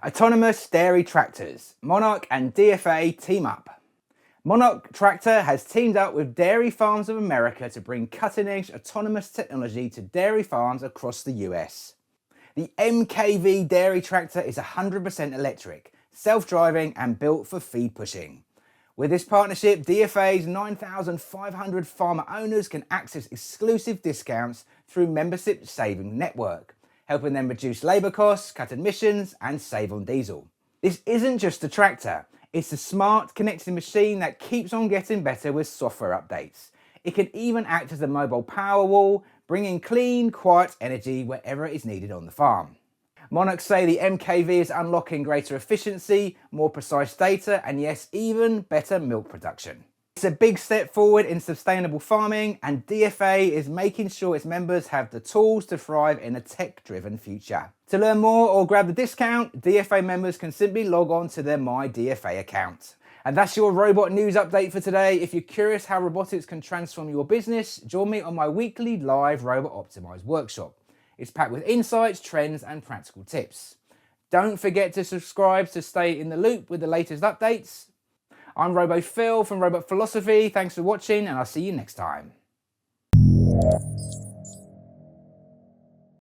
Autonomous dairy tractors. Monarch and DFA team up. Monarch Tractor has teamed up with Dairy Farms of America to bring cutting-edge autonomous technology to dairy farms across the US. The MKV dairy tractor is 100% electric, self-driving and built for feed pushing. With this partnership, DFA's 9,500 farmer owners can access exclusive discounts through membership saving network, helping them reduce labour costs, cut emissions and save on diesel. This isn't just a tractor, it's a smart connected machine that keeps on getting better with software updates. It can even act as a mobile power wall, bringing clean, quiet energy wherever it is needed on the farm. Monarch say the MKV is unlocking greater efficiency, more precise data and yes, even better milk production. It's a big step forward in sustainable farming and DFA is making sure its members have the tools to thrive in a tech-driven future. To learn more or grab the discount, DFA members can simply log on to their My DFA account. And that's your robot news update for today. If you're curious how robotics can transform your business, join me on my weekly live Robot Optimized workshop. It's packed with insights, trends and practical tips. Don't forget to subscribe to stay in the loop with the latest updates. I'm RoboPhil from Robot Philosophy. Thanks for watching and I'll see you next time.